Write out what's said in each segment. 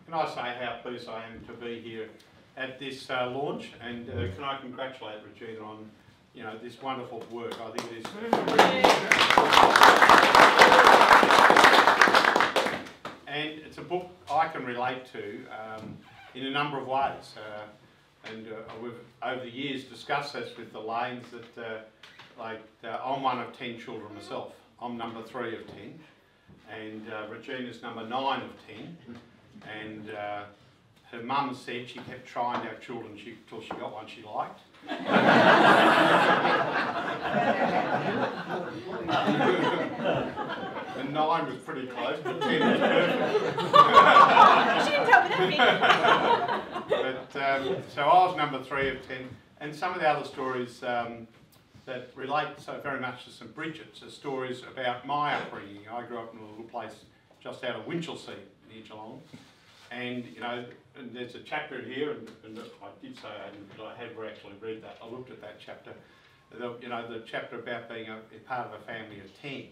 Can I say how pleased I am to be here at this launch, and can I congratulate Regina on, you know, this wonderful work. I think it is. And it's a book I can relate to in a number of ways. We've over the years discussed this with the Lanes that I'm one of 10 children myself. I'm number 3 of 10, and Regina's number 9 of 10. And her mum said she kept trying to have children till she got one she liked. And 9 was pretty close, but 10 was perfect. She didn't tell me that. But so I was number 3 of 10, and some of the other stories that relate so very much to St Brigid's are stories about my upbringing. I grew up in a little place just out of Winchelsea near Geelong, and you know, and there's a chapter here, and I did say I hadn't, but I have actually read that. I looked at that chapter. You know, the chapter about being a part of a family of 10.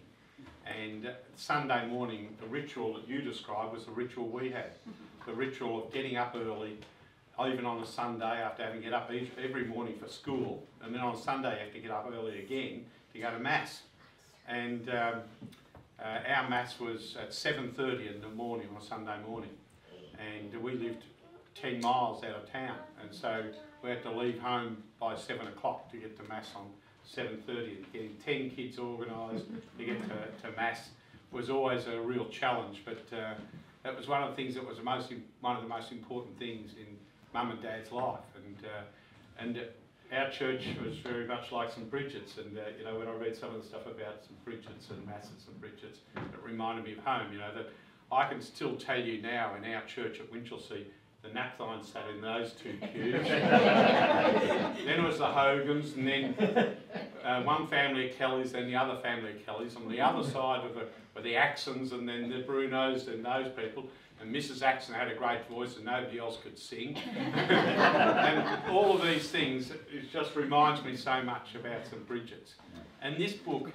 And Sunday morning, the ritual that you described was the ritual we had. The ritual of getting up early, even on a Sunday after having to get up every morning for school, and then on Sunday you have to get up early again to go to Mass. And our Mass was at 7:30 in the morning on Sunday morning, and we lived 10 miles out of town, and so we had to leave home by 7 o'clock to get to Mass on 7:30, and getting 10 kids organised to get to Mass was always a real challenge, but that was one of the things that was one of the most important things in Mum and Dad's life, and our church was very much like St Brigid's, and you know, when I read some of the stuff about St Brigid's and Mass at St Brigid's, it reminded me of home. You know, that I can still tell you now in our church at Winchelsea, the Napthine sat in those 2 pews. Then it was the Hogans, and then one family of Kellys, then the other family of Kellys. On the other side were the Axons, and then the Brunos, and those people. And Mrs. Axon had a great voice, and nobody else could sing. And all of these things, it just reminds me so much about St Brigid's. And this book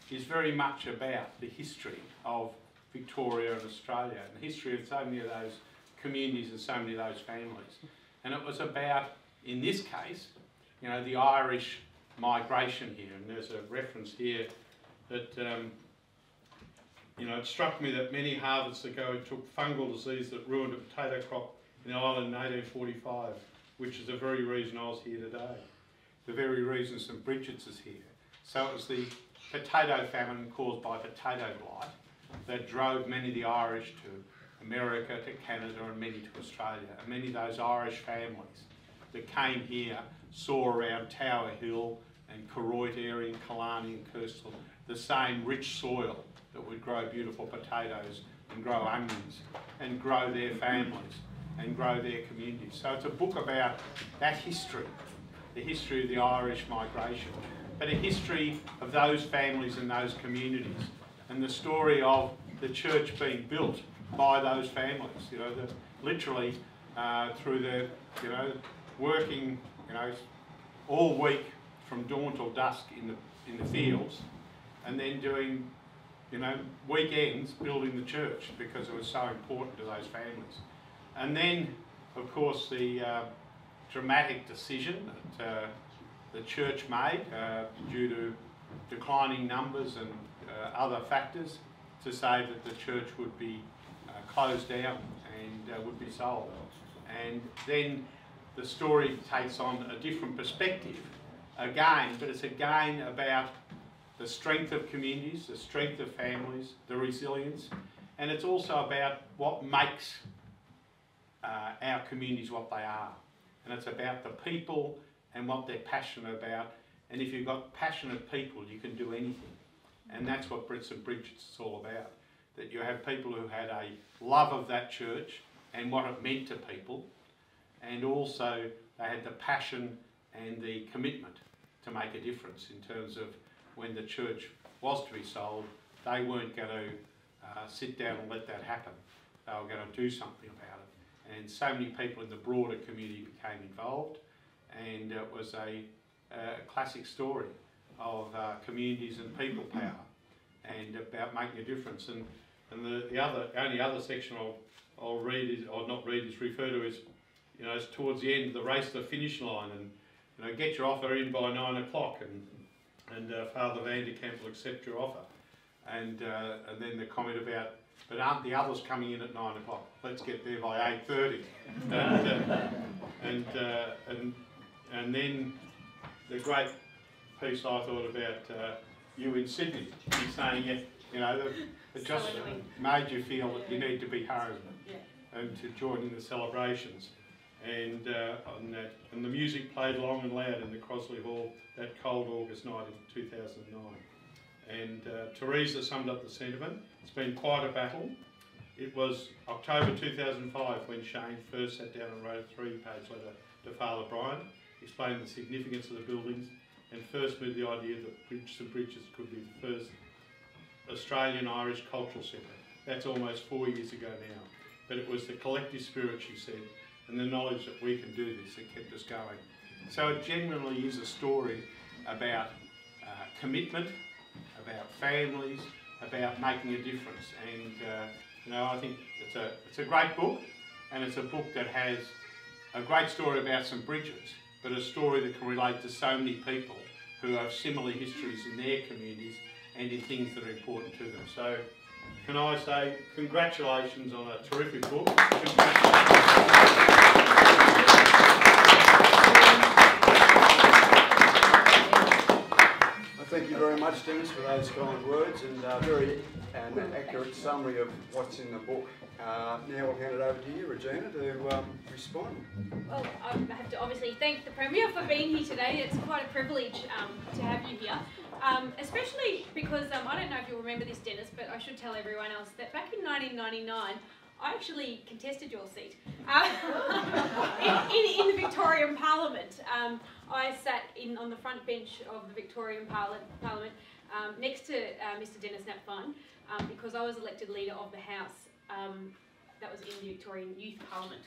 is very much about the history of Victoria and Australia, and the history of so many of those communities and so many of those families. And it was about, in this case, you know, the Irish migration here. And there's a reference here that, you know, it struck me that many harvests ago it took fungal disease that ruined a potato crop in Ireland in 1845, which is the very reason I was here today. The very reason St Brigid's is here. So it was the potato famine caused by potato blight that drove many of the Irish to America, to Canada, and many to Australia. And many of those Irish families that came here saw around Tower Hill and Koroit area in Killarney and Kirstall the same rich soil that would grow beautiful potatoes and grow onions and grow their families and grow their communities. So it's a book about that history, the history of the Irish migration, but a history of those families and those communities, and the story of the church being built by those families. You know, literally through the, you know, working, you know, all week from dawn till dusk in the fields, and then doing, you know, weekends building the church because it was so important to those families. And then, of course, the dramatic decision that the church made due to declining numbers and other factors to say that the church would be closed down and would be sold. And then the story takes on a different perspective again, but it's again about the strength of communities, the strength of families, the resilience, and it's also about what makes our communities what they are. And it's about the people and what they're passionate about, and if you've got passionate people, you can do anything. And that's what St Brigid's is all about, that you have people who had a love of that church and what it meant to people, and also they had the passion and the commitment to make a difference in terms of when the church was to be sold, they weren't going to sit down and let that happen. They were going to do something about it. And so many people in the broader community became involved, and it was a classic story of communities and people power and about making a difference. And the only other section I'll read is, or not read, is referred to as, you know, it's towards the end of the race to the finish line, and you know, get your offer in by 9 o'clock, and Father Vanderkamp will accept your offer, and then the comment about, but aren't the others coming in at 9 o'clock? Let's get there by 8:30, and then the great piece I thought about you in Sydney. He's saying, you know, it just made you feel that you need to be home and to join in the celebrations. And and the music played long and loud in the Crosley Hall that cold August night in 2009. And Teresa summed up the sentiment. It's been quite a battle. It was October 2005 when Shane first sat down and wrote a 3-page letter to Father Brian, explaining the significance of the buildings, and first moved the idea that St Brigid's could be the first Australian Irish cultural centre. That's almost 4 years ago now. But it was the collective spirit, she said, and the knowledge that we can do this that kept us going. So it genuinely is a story about commitment, about families, about making a difference. And you know, I think it's a great book, and it's a book that has a great story about St Brigid's, but a story that can relate to so many people who have similar histories in their communities and in things that are important to them. So can I say congratulations on a terrific book. Thank you very much, Dennis, for those kind words and very accurate summary of what's in the book. Now I'll hand it over to you, Regina, to respond. Well, I have to obviously thank the Premier for being here today. It's quite a privilege to have you here, especially because I don't know if you'll remember this, Dennis, but I should tell everyone else that back in 1999, I actually contested your seat in the Victorian Parliament. I sat on the front bench of the Victorian Parliament next to Mr Dennis Napthine because I was elected leader of the House. That was in the Victorian Youth Parliament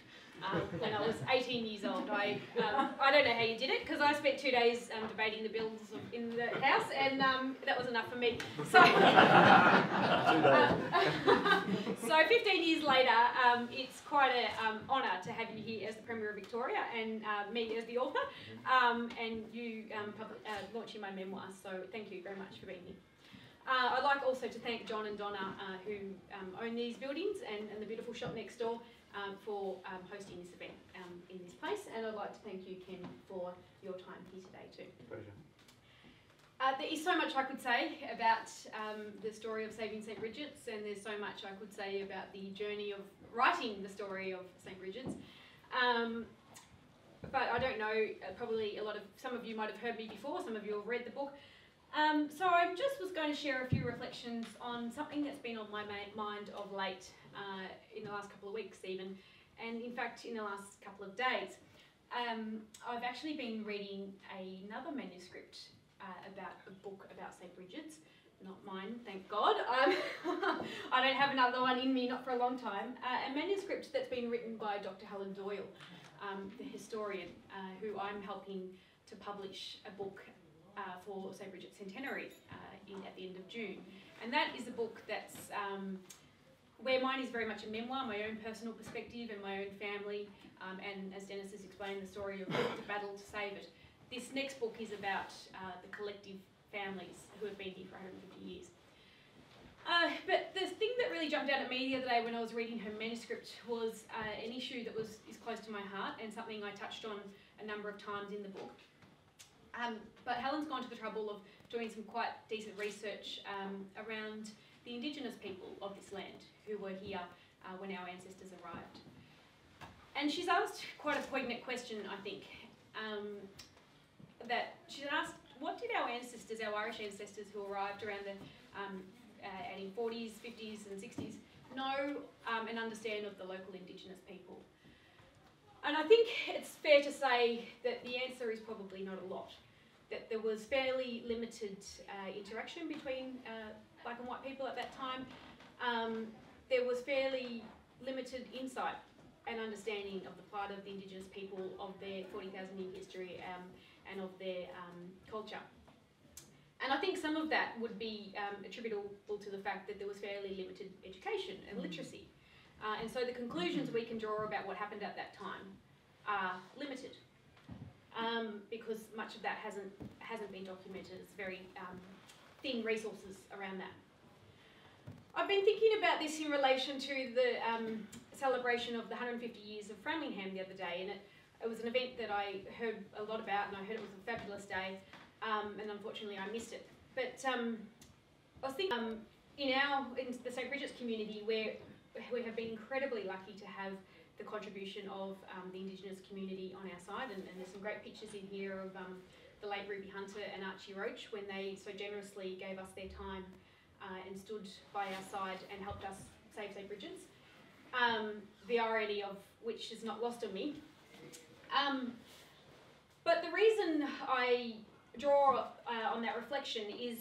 when I was 18 years old. I don't know how you did it because I spent 2 days debating the bills in the House, and that was enough for me. So, so 15 years later, it's quite an honour to have you here as the Premier of Victoria and me as the author, and you launching my memoir. So thank you very much for being here. I'd like also to thank John and Donna who own these buildings and the beautiful shop next door for hosting this event in this place, and I'd like to thank you, Ken, for your time here today too. Pleasure. There is so much I could say about the story of saving St Brigid's, and there's so much I could say about the journey of writing the story of St Brigid's. But I don't know, probably some of you might have heard me before, some of you have read the book. So I just was going to share a few reflections on something that's been on my mind of late, in the last couple of weeks even, and in fact in the last couple of days. I've actually been reading another manuscript about a book about St Brigid's, not mine, thank God. I don't have another one in me, not for a long time. A manuscript that's been written by Dr. Helen Doyle, the historian, who I'm helping to publish a book for St Brigid's Centenary at the end of June. And that is a book that's where mine is very much a memoir, my own personal perspective and my own family, and as Dennis has explained, the story of the battle to save it. This next book is about the collective families who have been here for 150 years. But the thing that really jumped out at me the other day when I was reading her manuscript was an issue that is close to my heart and something I touched on a number of times in the book. But Helen's gone to the trouble of doing some quite decent research around the Indigenous people of this land who were here when our ancestors arrived. And she's asked quite a poignant question, I think, that she's asked, what did our ancestors, our Irish ancestors who arrived around the 1840s, 50s and 60s know and understand of the local Indigenous people? And I think it's fair to say that the answer is probably not a lot. That there was fairly limited interaction between black and white people at that time. There was fairly limited insight and understanding of the plight of the Indigenous people, of their 40,000 year history and of their culture. And I think some of that would be attributable to the fact that there was fairly limited education and literacy. And so the conclusions we can draw about what happened at that time are limited, because much of that hasn't been documented. It's very thin resources around that. I've been thinking about this in relation to the celebration of the 150 years of Framingham the other day, and it was an event that I heard a lot about, and I heard it was a fabulous day, and unfortunately I missed it. But I was thinking, in the St. Bridget's community, where we have been incredibly lucky to have the contribution of the Indigenous community on our side, and there's some great pictures in here of the late Ruby Hunter and Archie Roach when they so generously gave us their time and stood by our side and helped us save St. Bridget's. The irony of which is not lost on me. But the reason I draw on that reflection is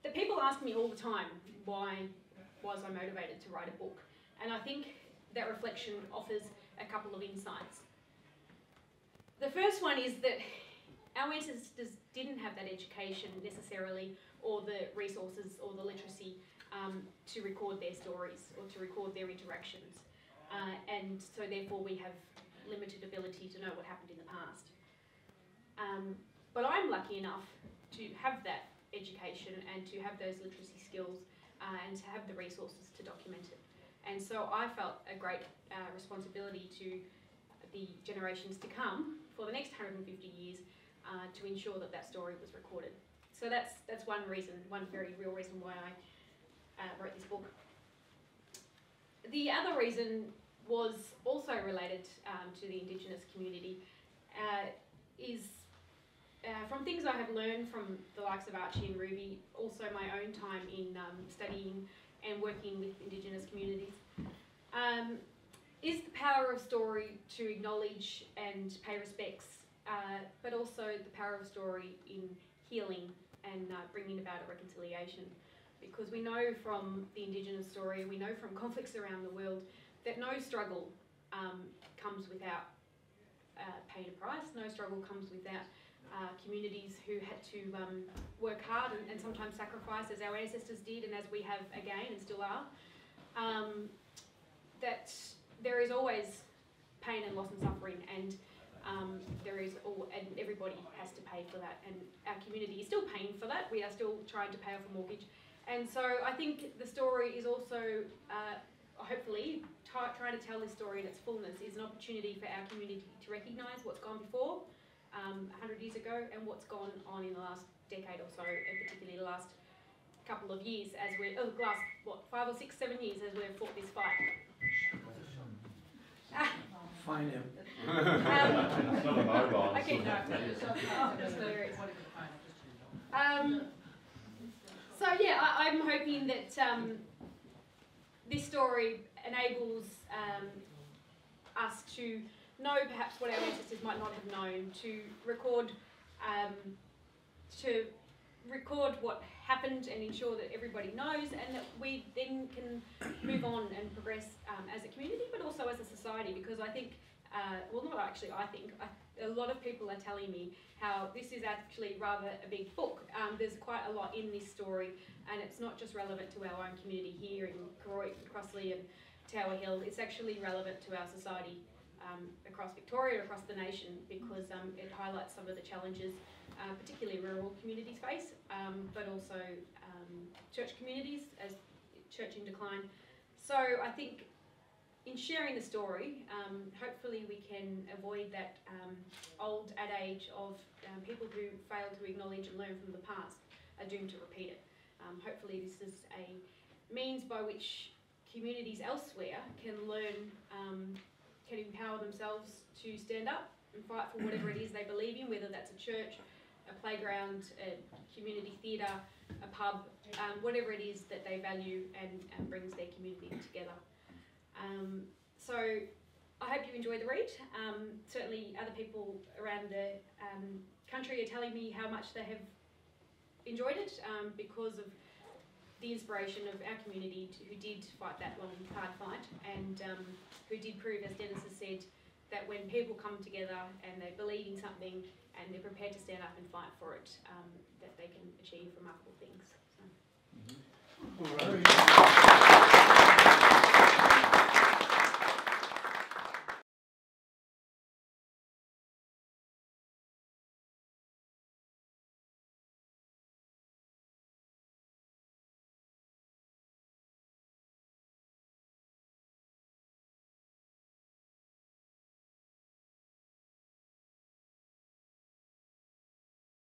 that people ask me all the time, why was I motivated to write a book? And I think that reflection offers a couple of insights. The first one is that our ancestors didn't have that education necessarily, or the resources or the literacy to record their stories or to record their interactions. And so therefore we have limited ability to know what happened in the past. But I'm lucky enough to have that education and to have those literacy skills and to have the resources to document it. And so I felt a great responsibility to the generations to come for the next 150 years to ensure that that story was recorded. So that's one reason, one very real reason why I wrote this book. The other reason was also related to the Indigenous community, is from things I have learned from the likes of Archie and Ruby, also my own time in studying and working with Indigenous communities, is the power of story to acknowledge and pay respects, but also the power of story in healing and bringing about a reconciliation. Because we know from the Indigenous story, we know from conflicts around the world, that no struggle comes without paying a price, no struggle comes without communities who had to work hard and sometimes sacrifice, as our ancestors did and as we have again and still are. That there is always pain and loss and suffering, and and everybody has to pay for that, and our community is still paying for that. We are still trying to pay off a mortgage, and so I think the story is also hopefully trying to tell this story in its fullness is an opportunity for our community to recognise what's gone before 100 years ago and what's gone on in the last decade or so, and particularly the last couple of years as last 5 or 6, 7 years as we've fought this fight. Find him. It's not a mobile. Okay, no. So yeah, I'm hoping that this story enables us to know perhaps what our ancestors might not have known, to record what happened and ensure that everybody knows, and that we then can move on and progress as a community, but also as a society, because I think, well, not actually I think, a lot of people are telling me how this is actually rather a big book. There's quite a lot in this story, and it's not just relevant to our own community here in Koroit, Crossley and Tower Hill, it's actually relevant to our society across Victoria, across the nation, because it highlights some of the challenges particularly rural communities face, but also church communities as church in decline. So I think in sharing the story, hopefully we can avoid that old adage of people who fail to acknowledge and learn from the past are doomed to repeat it. Hopefully this is a means by which communities elsewhere can learn, can empower themselves to stand up and fight for whatever it is they believe in, whether that's a church, a playground, a community theatre, a pub, whatever it is that they value and brings their community together. So I hope you enjoy the read. Certainly other people around the country are telling me how much they have enjoyed it because of the inspiration of our community who did fight that long, hard fight, and who did prove, as Dennis has said, that when people come together and they believe in something and they're prepared to stand up and fight for it, that they can achieve remarkable things. So. All right.